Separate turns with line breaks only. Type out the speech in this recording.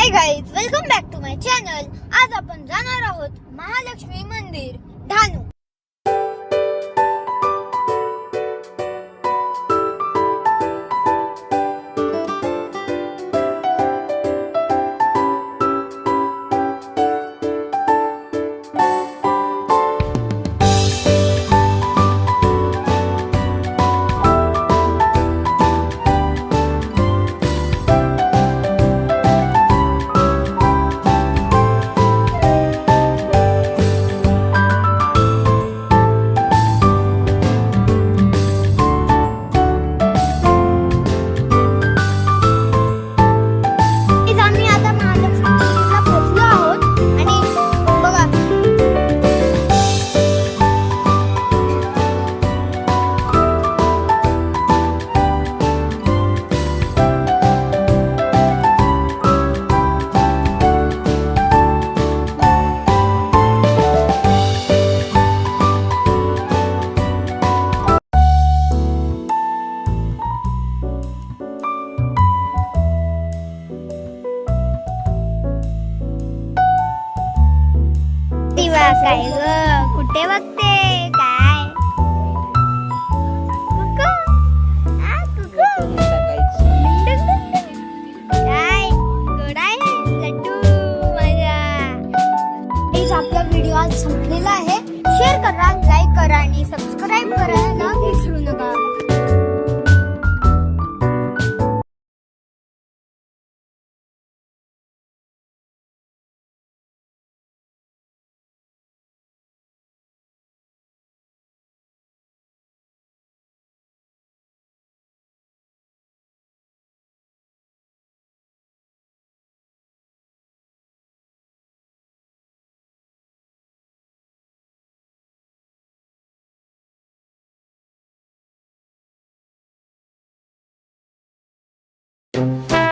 High guys, welcome back to my channel. आज आपण जाणार आहोत महालक्ष्मी मंदिर धानू. काय ग, कुठे बघते काय? काय गोड आहे लड्डू माझा. आपला व्हिडिओ आज संपलेला आहे. शेअर करा, लाईक करा आणि सबस्क्राईब करायला विसरू नका.